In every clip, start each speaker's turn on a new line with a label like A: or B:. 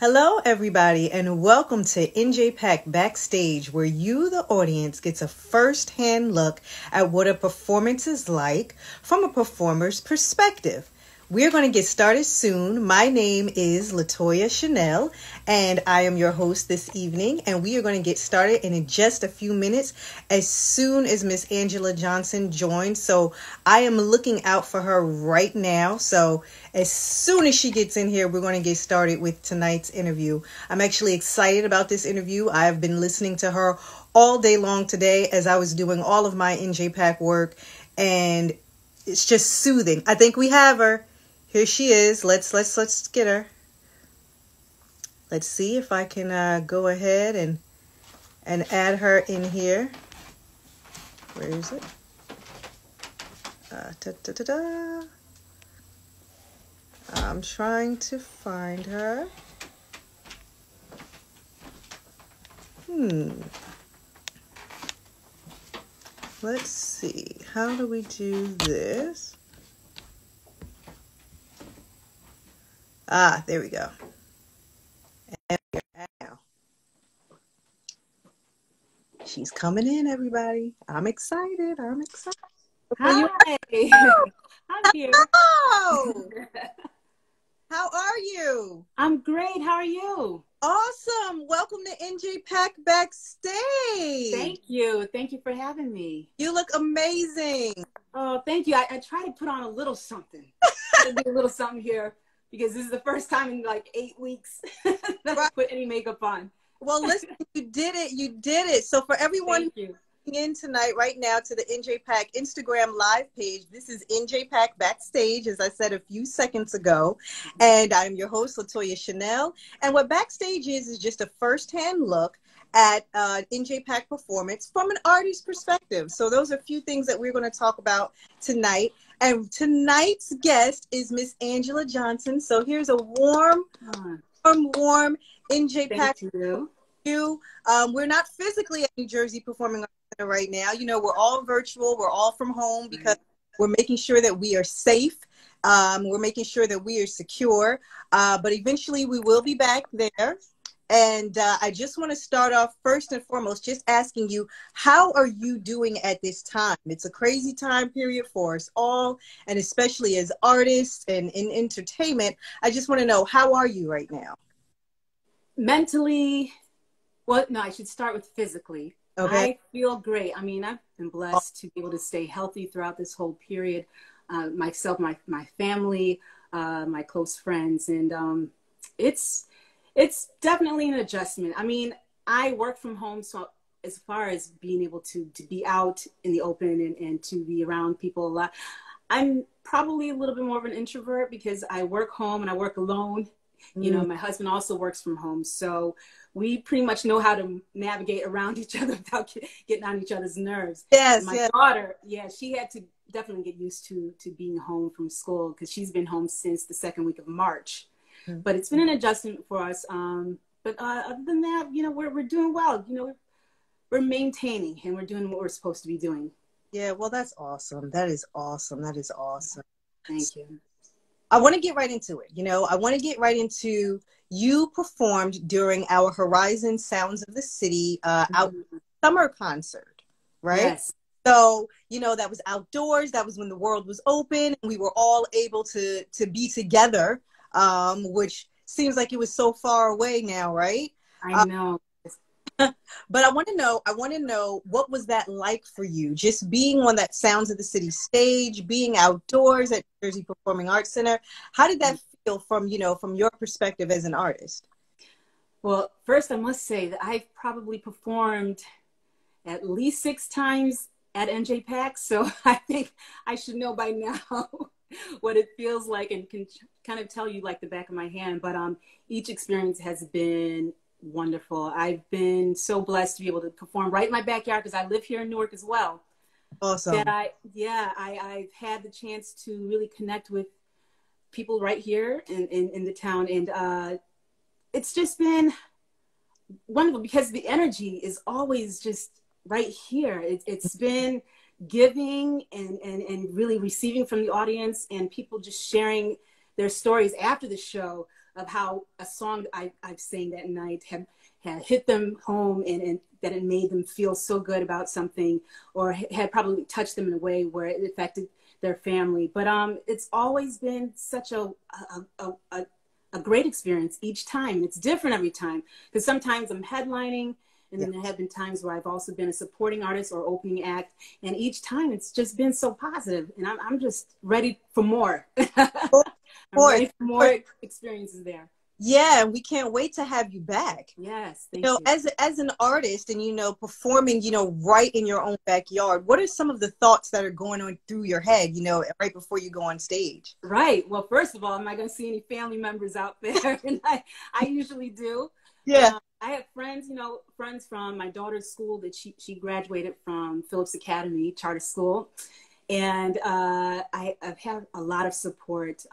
A: Hello, everybody, and welcome to NJPAC Backstage, where you, the audience, gets a first-hand look at what a performance is like from a performer's perspective. We're going to get started soon. My name is Latoya Chanel, and I am your host this evening, and we are going to get started in just a few minutes as soon as Miss Angela Johnson joins. So I am looking out for her right now. So as soon as she gets in here, we're going to get started with tonight's interview. I'm actually excited about this interview. I have been listening to her all day long today as I was doing all of my NJPAC work, and it's just soothing. I think we have her. Here she is. Let's get her. Let's see if I can go ahead and add her in here. Where is it? I'm trying to find her. Let's see. How do we do this? There we go. And now. She's coming in, everybody. I'm excited.
B: Hi. I'm here.
A: Hello. How are you?
B: I'm great. How are you?
A: Awesome. Welcome to NJPAC Backstage.
B: Thank you. Thank you for having me.
A: You look amazing.
B: Oh, thank you. I try to put on a little something. Try to do a little something here because this is the first time in like 8 weeks that I put any makeup on.
A: Well, listen, you did it. You did it. So for everyone in tonight, right now, to the NJPAC Instagram live page, this is NJPAC Backstage, as I said a few seconds ago, and I'm your host, Latoya Chanel. And what Backstage is just a first-hand look at NJPAC performance from an artist's perspective. So those are a few things that we're going to talk about tonight. And tonight's guest is Miss Angela Johnson. So here's a warm NJPAC.
B: Thank you.
A: We're not physically at New Jersey Performing Arts Center right now. You know, we're all virtual. We're all from home because we're making sure that we are safe. We're making sure that we are secure. But eventually we will be back there. And I just want to start off first and foremost, just asking you, how are you doing at this time? It's a crazy time period for us all, and especially as artists and in entertainment. I just want to know, how are you right now?
B: Mentally, well, no, I should start with physically.
A: Okay.
B: I feel great. I mean, I've been blessed to be able to stay healthy throughout this whole period. Myself, my family, my close friends, and it's definitely an adjustment. I mean, I work from home, so as far as being able to be out in the open and to be around people a lot, I'm probably a little bit more of an introvert because I work home and I work alone. You know, my husband also works from home, so we pretty much know how to navigate around each other without getting on each other's nerves.
A: Yes,
B: my daughter, she had to definitely get used to being home from school because she's been home since the second week of March. But it's been an adjustment for us. But other than that, you know, we're doing well. You know, we're maintaining and we're doing what we're supposed to be doing.
A: Yeah, well, that's awesome. That is awesome. That is awesome.
B: Thank you.
A: I want to get right into it. You know, I want to get right into, you performed during our Horizon Sounds of the City out summer concert, right?
B: Yes.
A: So, you know, that was outdoors. That was when the world was open and we were all able to be together. Which seems like it was so far away now, right?
B: I know.
A: But I want to know, what was that like for you? Just being on that Sounds of the City stage, being outdoors at Jersey Performing Arts Center. How did that feel from your perspective as an artist?
B: Well, first I must say that I've probably performed at least 6 times at NJPAC. So I think I should know by now what it feels like and can kind of tell you like the back of my hand. But each experience has been wonderful. I've been so blessed to be able to perform right in my backyard because I live here in Newark as well.
A: Awesome.
B: That I've had the chance to really connect with people right here in the town. And it's just been wonderful because the energy is always just right here. It's been giving and really receiving from the audience and people just sharing their stories after the show of how a song I've sang that night had hit them home, and that it made them feel so good about something, or had probably touched them in a way where it affected their family. But it's always been such a great experience each time. It's different every time, because sometimes I'm headlining, and then there have been times where I've also been a supporting artist or opening act, and each time it's just been so positive, and I'm just ready for more. I'm ready for more experiences there.
A: Yeah, we can't wait to have you back.
B: Yes, thank you.
A: As an artist, and performing, right in your own backyard, what are some of the thoughts that are going on through your head, right before you go on stage?
B: Right. Well, first of all, am I going to see any family members out there? And I usually do.
A: Yeah.
B: I have friends, friends from my daughter's school that she graduated from Phillips Academy Charter School. And I've had a lot of support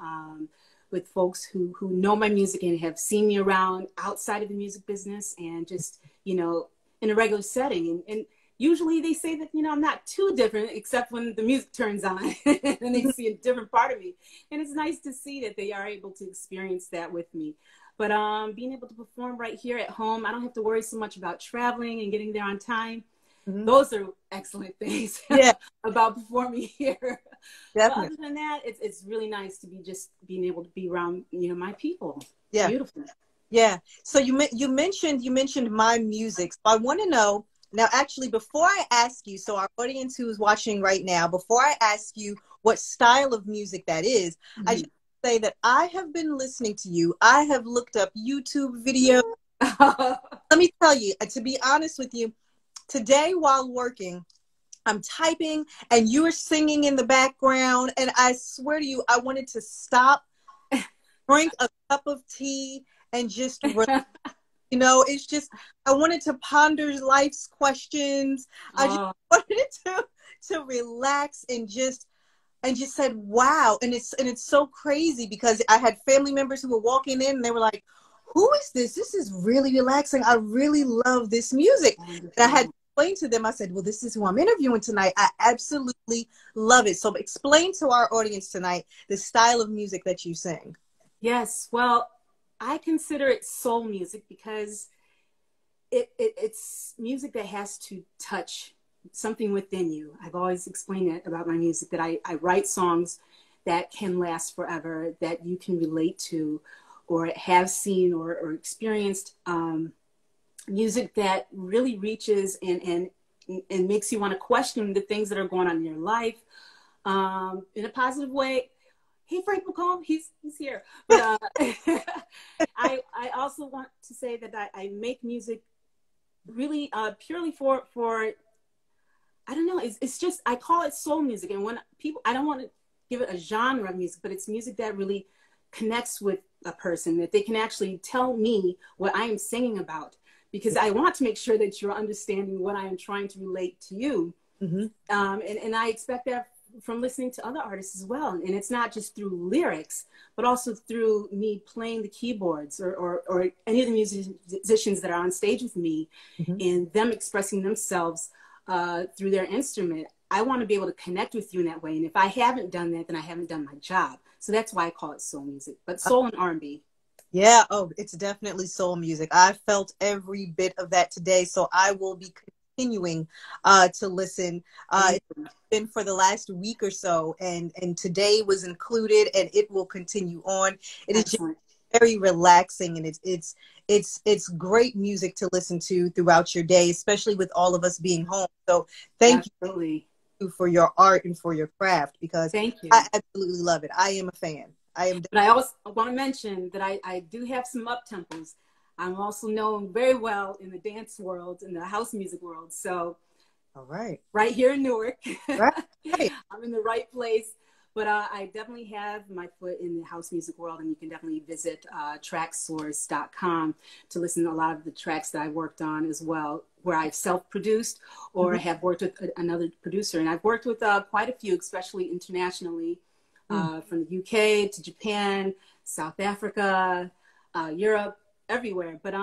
B: with folks who know my music and have seen me around outside of the music business, and just, in a regular setting. And usually they say that, I'm not too different, except when the music turns on and they see a different part of me. And it's nice to see that they are able to experience that with me. But being able to perform right here at home, I don't have to worry so much about traveling and getting there on time. Mm-hmm. Those are excellent things about performing here. Definitely. But other than that, it's really nice to being able to be around, my people. Yeah. Beautiful.
A: Yeah. So you mentioned my music. So I want to know now, actually, before I ask you, so our audience who is watching right now, before I ask you what style of music that is, mm-hmm. I just say that I have been listening to you. I have looked up YouTube videos. Let me tell you, to be honest with you, today while working, I'm typing and you are singing in the background. And I swear to you, I wanted to stop, drink a cup of tea, and just, it's just, I wanted to ponder life's questions. I just wanted to relax and just said, wow. And it's so crazy, because I had family members who were walking in and they were like, who is this? This is really relaxing. I really love this music. And I had explained to them, I said, well, this is who I'm interviewing tonight. I absolutely love it. So explain to our audience tonight the style of music that you sing.
B: Yes. Well, I consider it soul music because it's music that has to touch something within you. I've always explained it about my music, that I write songs that can last forever, that you can relate to or have seen or experienced, music that really reaches and makes you want to question the things that are going on in your life, in a positive way. Hey, Frank McComb, he's here. But I also want to say that I make music really purely for I don't know, it's just, I call it soul music. And when people, I don't want to give it a genre of music, but it's music that really connects with a person, that they can actually tell me what I am singing about, because I want to make sure that you're understanding what I am trying to relate to you. Mm-hmm. And I expect that from listening to other artists as well. And it's not just through lyrics, but also through me playing the keyboards or any of the musicians that are on stage with me, mm-hmm. and them expressing themselves through their instrument. I want to be able to connect with you in that way. And if I haven't done that, then I haven't done my job. So that's why I call it soul music, but soul and R&B.
A: Yeah. Oh, it's definitely soul music. I felt every bit of that today. So I will be continuing to listen. It's been for the last week or so, and today was included, and it will continue on. It is just very relaxing, and it's great music to listen to throughout your day, especially with all of us being home. So thank you for your art and for your craft, because
B: thank you.
A: I absolutely love it. I am a fan.
B: But I also want to mention that I do have some up-tempos. I'm also known very well in the dance world, in the house music world. So,
A: all right,
B: right here in Newark,
A: right.
B: I'm in the right place. But I definitely have my foot in the house music world, and you can definitely visit tracksource.com to listen to a lot of the tracks that I worked on as well, where I've self-produced or mm-hmm. have worked with another producer. And I've worked with quite a few, especially internationally, from the UK to Japan, South Africa, Europe, everywhere. But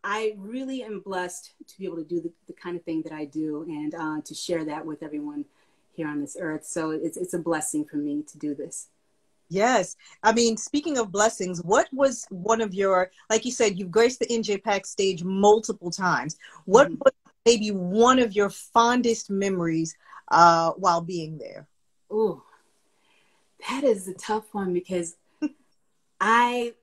B: I really am blessed to be able to do the kind of thing that I do, and to share that with everyone here on this earth. So it's a blessing for me to do this.
A: Yes. I mean, speaking of blessings, what was one of your, like you said, you've graced the NJPAC stage multiple times. What
B: Hmm.
A: was maybe one of your fondest memories while being there?
B: Ooh, that is a tough one because I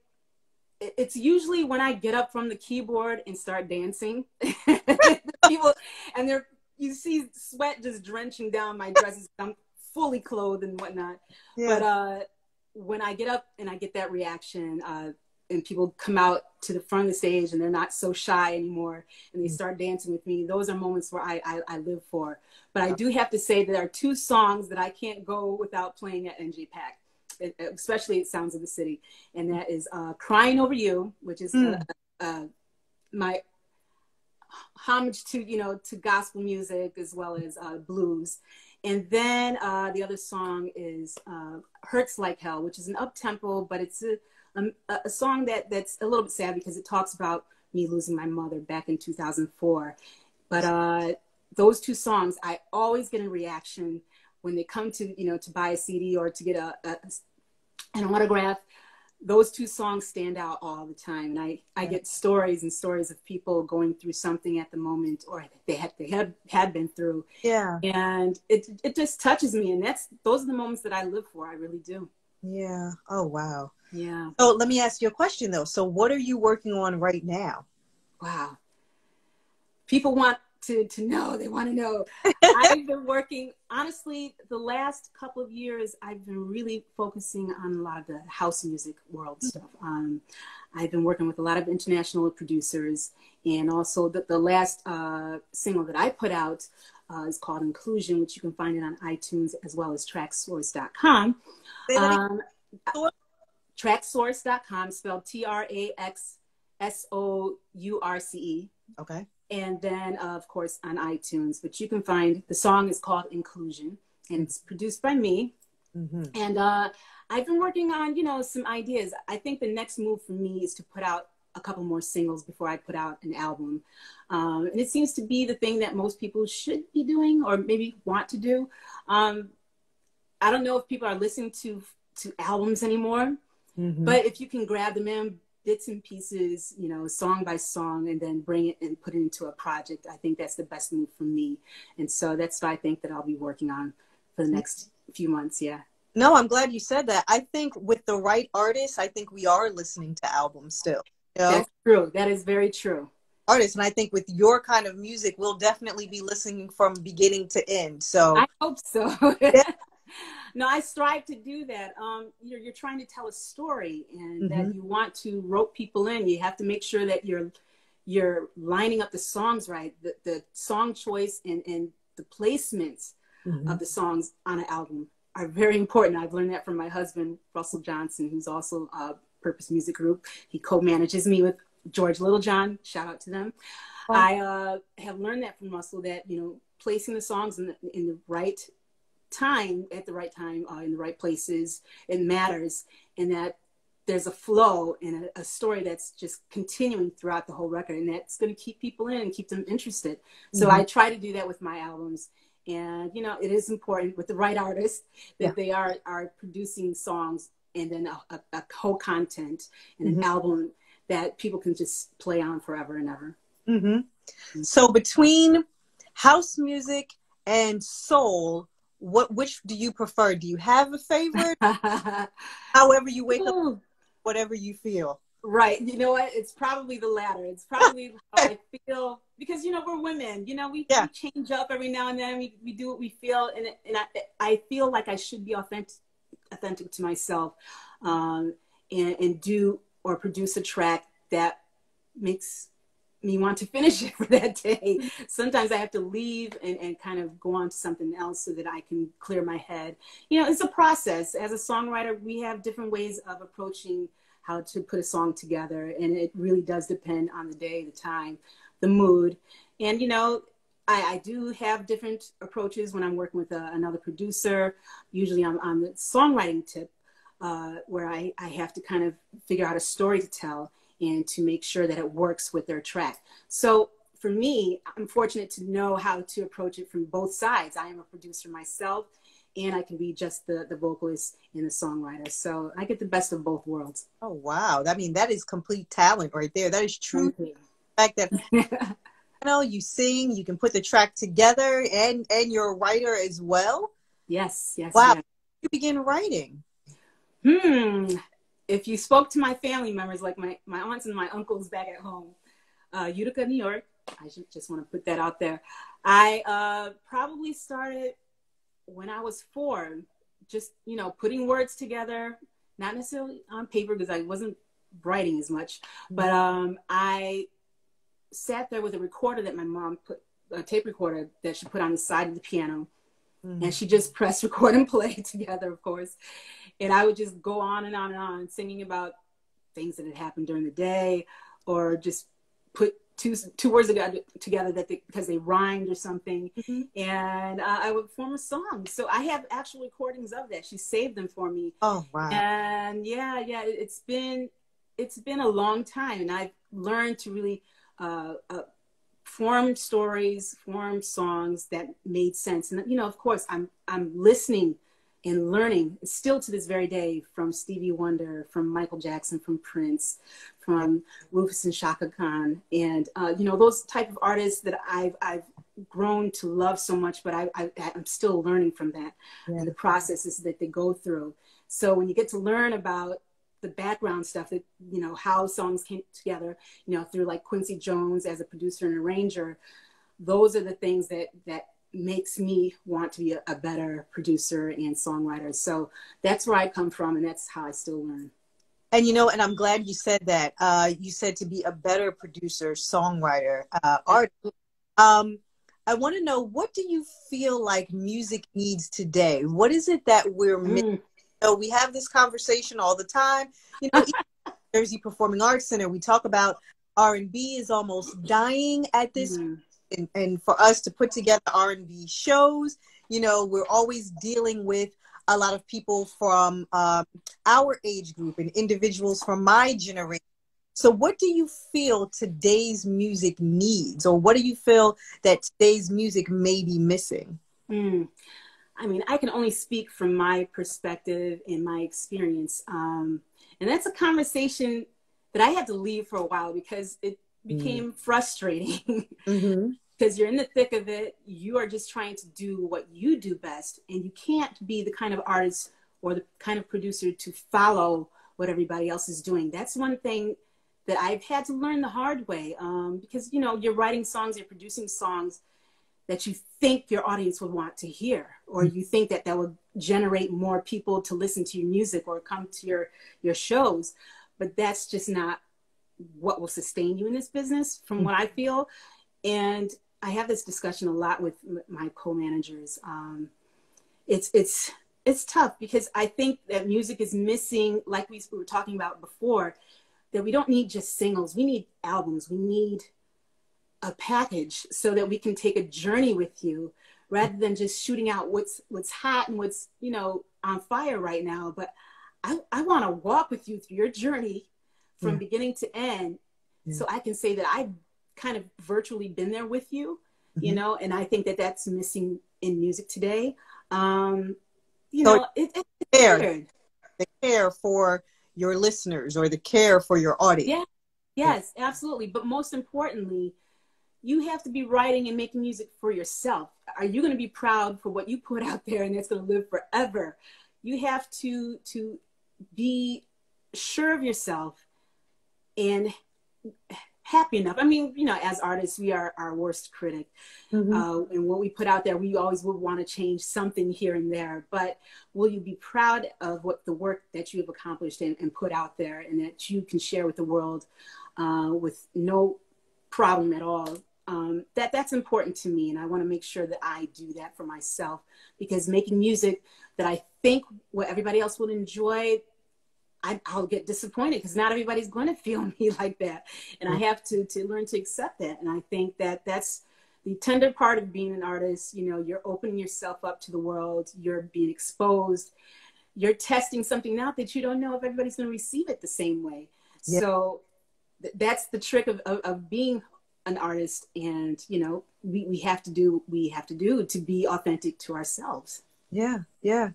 B: it's usually when I get up from the keyboard and start dancing. People and they're you see sweat just drenching down my dresses. I'm fully clothed and whatnot. But
A: Yeah.
B: when I get up and I get that reaction, and people come out to the front of the stage and they're not so shy anymore and they start dancing with me, those are moments where I live for. But I do have to say there are two songs that I can't go without playing at NJPAC, especially at Sounds of the City, and that is "Crying Over You," which is
A: Mm.
B: my homage to to gospel music as well as blues, and then the other song is "Hurts Like Hell," which is an up tempo, but it's a song that's a little bit sad because it talks about me losing my mother back in 2004. But those two songs, I always get a reaction when they come to to buy a CD or to get an autograph. Those two songs stand out all the time, and I get stories and stories of people going through something at the moment, or they had been through,
A: Yeah.
B: and it just touches me, and those are the moments that I live for. I really do.
A: Yeah. Oh, wow.
B: Yeah.
A: So let me ask you a question though. So what are you working on right now?
B: Wow. People want to know. They want to know. I've been working, honestly, the last couple of years, I've been really focusing on a lot of the house music world stuff. I've been working with a lot of international producers, and also the last single that I put out is called Inclusion, which you can find it on iTunes as well as tracksource.com.
A: Say that
B: Um,
A: again.
B: tracksource.com, spelled TrackSource.
A: Okay.
B: And then of course on iTunes. But you can find the song is called Inclusion, and it's produced by me.
A: Mm-hmm.
B: And I've been working on some ideas. I think the next move for me is to put out a couple more singles before I put out an album, and it seems to be the thing that most people should be doing or maybe want to do. I don't know if people are listening to albums anymore,
A: Mm-hmm.
B: but if you can grab them in bits and pieces, song by song, and then bring it and put it into a project, I think that's the best move for me. And so that's what I think that I'll be working on for the next few months. Yeah.
A: No, I'm glad you said that. I think with the right artists, I think we are listening to albums still. You know,
B: That's true. That is very true.
A: artists, and I think with your kind of music, we'll definitely be listening from beginning to end. So,
B: I hope so.
A: yeah.
B: No, I strive to do that. You're trying to tell a story, and
A: Mm-hmm.
B: that you want to rope people in. You have to make sure that you're lining up the songs right, the song choice and the placements
A: Mm-hmm.
B: of the songs on an album are very important. I've learned that from my husband, Russell Johnson, who's also a Purpose Music Group. He co-manages me with George Littlejohn. Shout out to them.
A: Oh,
B: I have learned that from Russell, that placing the songs in the right time, at the right time, in the right places, it matters, and that there's a flow and a story that's just continuing throughout the whole record, and that's going to keep people in and keep them interested. So
A: mm-hmm.
B: I try to do that with my albums. And it is important with the right artist
A: Yeah.
B: that they are producing songs, and then a co-content and an
A: Mm-hmm.
B: album that people can just play on forever and ever.
A: Mm-hmm. So between house music and soul, which do you prefer? Do you have a favorite? However you wake up,
B: Ooh.
A: whatever you feel.
B: Right. You know what? It's probably the latter. It's probably how I feel, because, we're women,
A: Yeah.
B: we change up every now and then. We do what we feel. And I feel like I should be authentic to myself, and do or produce a track that makes me want to finish it for that day. Sometimes I have to leave and kind of go on to something else so that I can clear my head. It's a process. As a songwriter, we have different ways of approaching how to put a song together. And it really does depend on the day, the time, the mood. And, I do have different approaches when I'm working with another producer. Usually I'm on the songwriting tip, where I have to kind of figure out a story to tell and to make sure that it works with their track. So for me, I'm fortunate to know how to approach it from both sides. I am a producer myself, and I can be just the vocalist and the songwriter. So I get the best of both worlds.
A: Oh, wow. I mean, that is complete talent right there. That is true. The fact that you sing, you can put the track together, and you're a writer as well.
B: Yes, yes,
A: wow.
B: yes.
A: You begin writing?
B: If you spoke to my family members, like my aunts and my uncles back at home, Utica, New York, I just want to put that out there. I probably started when I was 4, just, putting words together, not necessarily on paper because I wasn't writing as much, but I sat there with a recorder that my mom put, a tape recorder that she put on the side of the piano. And she just pressed record and play together, of course. And I would just go on and on and on, singing about things that had happened during the day, or just put two words together because they rhymed or something. And I would form a song. So I have actual recordings of that. She saved them for me.
A: Oh, wow.
B: And yeah, it's been a long time. And I've learned to really form stories, form songs that made sense. And, of course, I'm listening and learning still to this very day from Stevie Wonder, from Michael Jackson, from Prince, from Rufus and Shaka Khan. And, those type of artists that I've grown to love so much, but I'm still learning from that and the processes that they go through. So when you get to learn about the background stuff, that how songs came together, through like Quincy Jones as a producer and arranger, those are the things that makes me want to be a better producer and songwriter. So that's where I come from, and that's how I still learn.
A: And and I'm glad you said that. You said to be a better producer, songwriter, artist. I want to know, what do you feel like music needs today? What is it that we're missing? So we have this conversation all the time. Jersey Performing Arts Center, we talk about R&B is almost dying at this point. And for us to put together R&B shows, we're always dealing with a lot of people from our age group and individuals from my generation. So what do you feel today's music needs, or what do you feel that today's music may be missing?
B: I mean, I can only speak from my perspective and my experience. And that's a conversation that I had to leave for a while because it became frustrating. Because you're in the thick of it. You are just trying to do what you do best. And you can't be the kind of artist or the kind of producer to follow what everybody else is doing. That's one thing that I've had to learn the hard way. Because, you're writing songs, you're producing songs that you think your audience would want to hear, or you think that will generate more people to listen to your music or come to your shows. But that's just not what will sustain you in this business, from what I feel. And I have this discussion a lot with my co-managers. It's tough because I think that music is missing, like we were talking about before, that we don't need just singles. We need albums. We need a package so that we can take a journey with you rather than just shooting out what's hot and what's, on fire right now. But I want to walk with you through your journey from beginning to end. So I can say that I've kind of virtually been there with you, and I think that that's missing in music today. It's weird.
A: The care for your listeners, or the care for your audience.
B: Yeah. Yes, absolutely. But most importantly, you have to be writing and making music for yourself. Are you going to be proud for what you put out there and it's going to live forever? You have to be sure of yourself and happy enough. I mean, as artists, we are our worst critic. And what we put out there, we always would want to change something here and there. But will you be proud of the work that you have accomplished and put out there, and that you can share with the world with no problem at all? That's important to me, and I want to make sure that I do that for myself, because making music that I think what everybody else will enjoy, I'll get disappointed because not everybody's going to feel me like that, and I have to learn to accept that. And I think that that's the tender part of being an artist. You're opening yourself up to the world, you're being exposed, you're testing something out that you don't know if everybody's going to receive it the same way. So that's the trick of being an artist. And we have to do to be authentic to ourselves.
A: Yeah, yeah.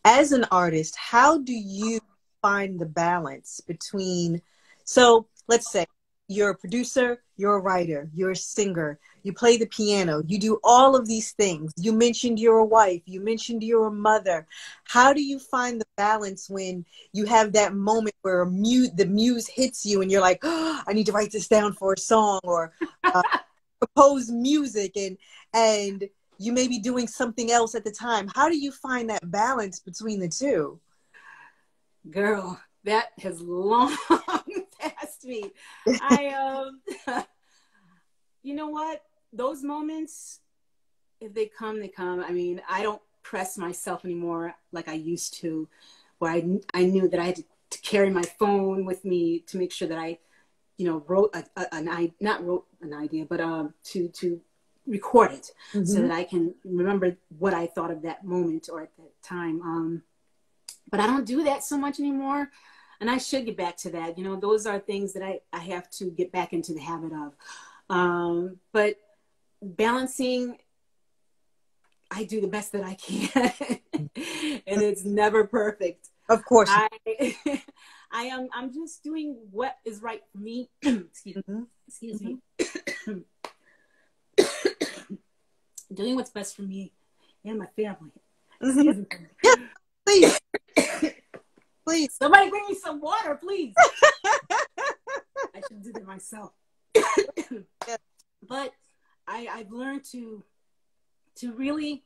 A: As an artist, how do you find the balance between, so let's say you're a producer, you're a writer, you're a singer, you play the piano, you do all of these things. You mentioned you're a wife, you mentioned you're a mother. How do you find the balance when you have that moment where the muse hits you and you're like, oh, I need to write this down for a song, or uh, compose music, and you may be doing something else at the time. How do you find that balance between the two?
B: Girl, that has long passed me. I you know what? Those moments, if they come, they come. I mean, I don't press myself anymore like I used to, where I knew that I had to carry my phone with me to make sure that I, wrote not wrote an idea, but to record it, so that I can remember what I thought of that moment or at that time. But I don't do that so much anymore, and I should get back to that. Those are things that I have to get back into the habit of. But balancing, I do the best that I can, and it's never perfect.
A: Of course.
B: I'm just doing what is right for me. Excuse me. Doing what's best for me and my family.
A: Yeah, please. Please.
B: Somebody bring me some water, please. I should do that myself. But I've learned to really,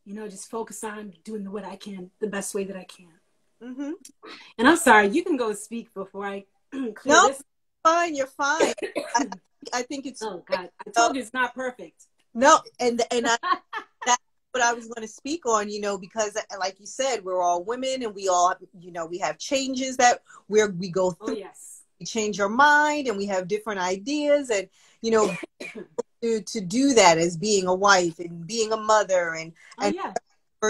B: just focus on doing what I can, the best way that I can. And I'm sorry, you can go speak before I clear this.
A: Fine, you're fine. I think it's.
B: Oh God, I told you it's not perfect.
A: No, and that's what I was going to speak on. Because like you said, we're all women, and we all, we have changes that we go through.
B: Oh yes.
A: We change our mind, and we have different ideas, and to do that as being a wife and being a mother, and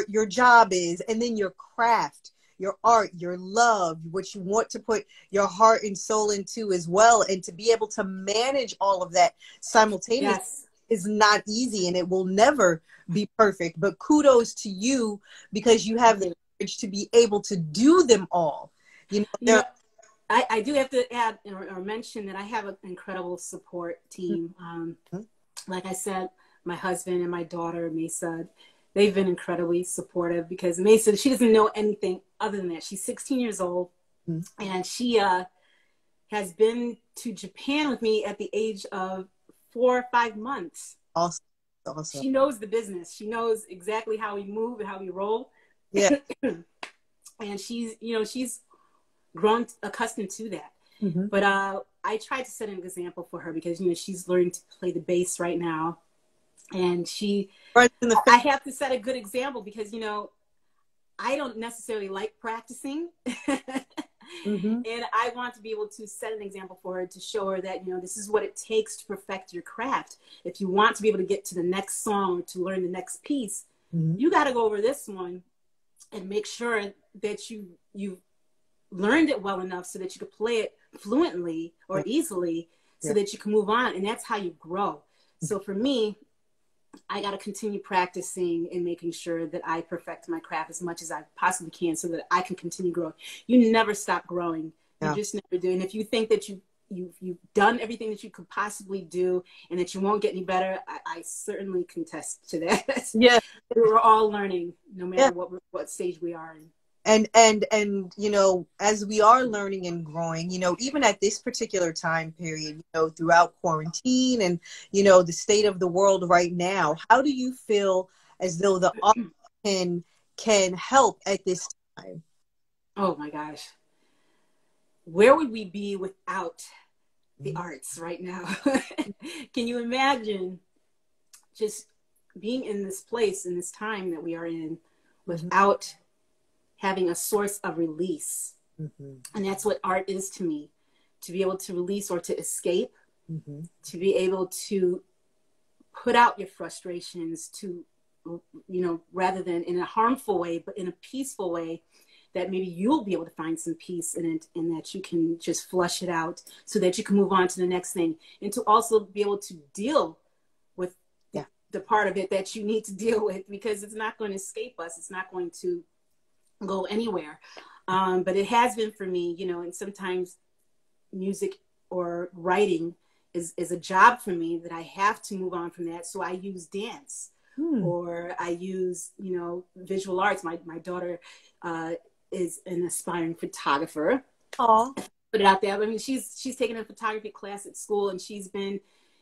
A: your job is, and then your craft, your art, your love, what you want to put your heart and soul into as well, and to be able to manage all of that simultaneously is not easy, and it will never be perfect. But kudos to you, because you have the courage to be able to do them all.
B: I do have to add or mention that I have an incredible support team. Like I said, my husband and my daughter, Mesa, they've been incredibly supportive, because Mesa, she doesn't know anything other than that. She's 16 years old, and she has been to Japan with me at the age of 4 or 5 months.
A: Awesome.
B: She knows the business. She knows exactly how we move and how we roll.
A: Yeah.
B: And she's grown accustomed to that. But I tried to set an example for her, because she's learning to play the bass right now, and I have to set a good example, because I don't necessarily like practicing. And I want to be able to set an example for her, to show her that this is what it takes to perfect your craft. If you want to be able to get to the next song or to learn the next piece, you got to go over this one and make sure that you've learned it well enough so that you could play it fluently or easily, so that you can move on. And that's how you grow. So for me, I got to continue practicing and making sure that I perfect my craft as much as I possibly can, so that I can continue growing. You never stop growing. You just never do. And if you think that you've done everything that you could possibly do and that you won't get any better, I certainly contest to that.
A: Yeah.
B: We're all learning, no matter what stage we are in.
A: And as we are learning and growing, even at this particular time period, throughout quarantine and, the state of the world right now, how do you feel as though the art can help at this time?
B: Oh my gosh. Where would we be without the arts right now? Can you imagine just being in this place, in this time that we are in, without having a source of release? And that's what art is to me. To be able to release or to escape, to be able to put out your frustrations, to, rather than in a harmful way, but in a peaceful way, that maybe you'll be able to find some peace in it, and that you can just flush it out so that you can move on to the next thing. And to also be able to deal with the part of it that you need to deal with, because it's not going to escape us. It's not going to go anywhere. But it has been for me, you know, and sometimes music or writing is a job for me that I have to move on from that. So I use dance or I use, you know, visual arts. My daughter is an aspiring photographer.
A: Oh,
B: put it out there. I mean, she's taken a photography class at school, and she's been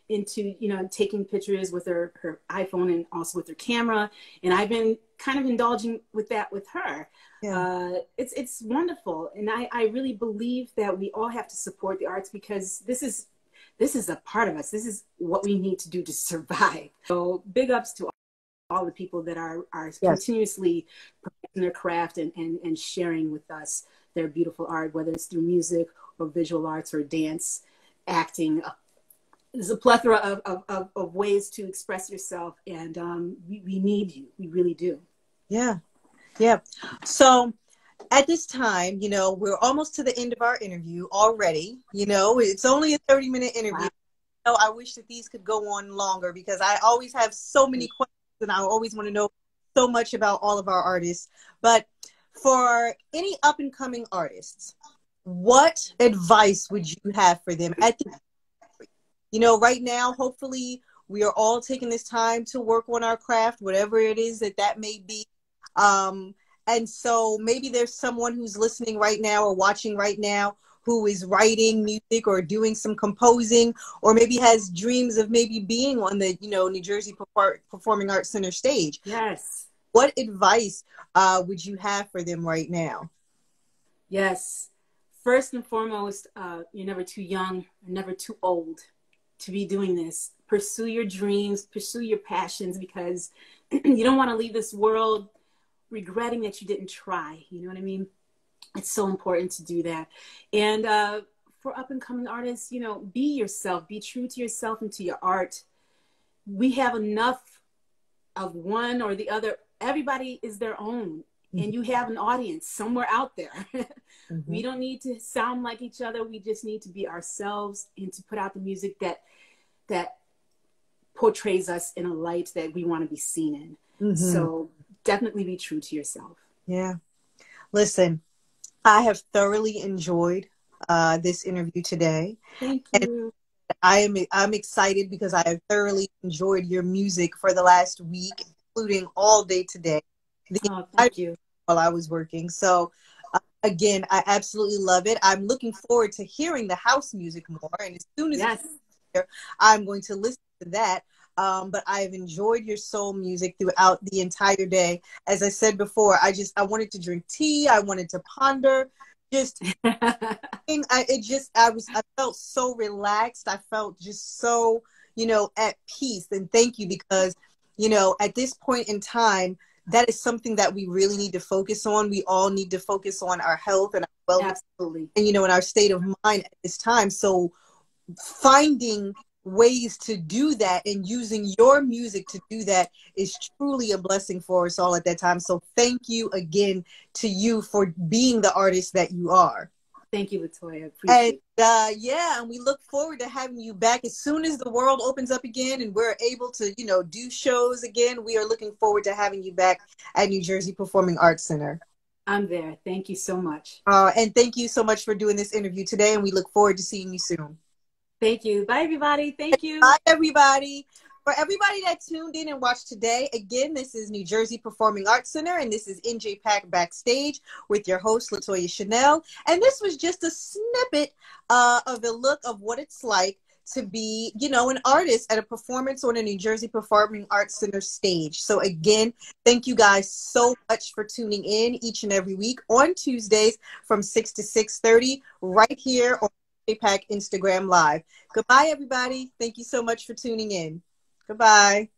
B: into, you know, taking pictures with her iPhone and also with her camera. And I've been kind of indulging with that with her. Yeah. It's wonderful. And I really believe that we all have to support the arts, because this is a part of us. This is what we need to do to survive. So big ups to all the people that are yes. continuously practicing their craft and sharing with us their beautiful art, whether it's through music or visual arts or dance, acting. There's a plethora of ways to express yourself, and we need you. We really do. Yeah.
A: Yeah. So at this time, you know, we're almost to the end of our interview already. You know, it's only a 30-minute interview. Wow. So I wish that these could go on longer, because I always have so many questions and I always want to know so much about all of our artists. But for any up and coming artists, what advice would you have for them at the, you know, right now? Hopefully we are all taking this time to work on our craft, whatever it is that may be. And so maybe there's someone who's listening right now or watching right now who is writing music or doing some composing, or maybe has dreams of maybe being on the, you know, New Jersey Performing Arts Center stage.
B: Yes.
A: What advice would you have for them right now?
B: Yes. First and foremost, you're never too young, never too old to be doing this. Pursue your dreams, pursue your passions, because you don't want to leave this world regretting that you didn't try. You know what I mean? It's so important to do that. And for up and coming artists, you know, be yourself, be true to yourself and to your art. We have enough of one or the other. Everybody is their own, and you have an audience somewhere out there. We don't need to sound like each other. We just need to be ourselves and to put out the music that portrays us in a light that we want to be seen in. So definitely be true to yourself.
A: Yeah. Listen, I have thoroughly enjoyed this interview today.
B: Thank you.
A: And I'm excited because I have thoroughly enjoyed your music for the last week, including all day today.
B: Thank you.
A: While I was working. So again, I absolutely love it. I'm looking forward to hearing the house music more. And as soon as it's here, I'm going to listen to that. But I've enjoyed your soul music throughout the entire day. As I said before, I wanted to drink tea. I wanted to ponder. I felt so relaxed. I felt just so, you know, at peace. And thank you, because, you know, at this point in time, that is something that we really need to focus on. We all need to focus on our health and our wellness.
B: Absolutely.
A: And, you know, in our state of mind at this time. So finding ways to do that and using your music to do that is truly a blessing for us all at that time. So thank you again to you for being the artist that you are.
B: Thank you, Latoya. Appreciate
A: it. Yeah, and we look forward to having you back as soon as the world opens up again and we're able to, you know, do shows again. We are looking forward to having you back at New Jersey Performing Arts Center.
B: I'm there. Thank you so much.
A: And thank you so much for doing this interview today, and we look forward to seeing you soon.
B: Thank you. Bye, everybody. Thank you.
A: Bye, everybody. For everybody that tuned in and watched today, again, this is New Jersey Performing Arts Center, and this is NJPAC Backstage with your host, Latoya Chanel. And this was just a snippet of the look of what it's like to be, you know, an artist at a performance on a New Jersey Performing Arts Center stage. So again, thank you guys so much for tuning in each and every week on Tuesdays from 6 to 6:30 right here on NJPAC Instagram Live. Goodbye, everybody. Thank you so much for tuning in. Goodbye.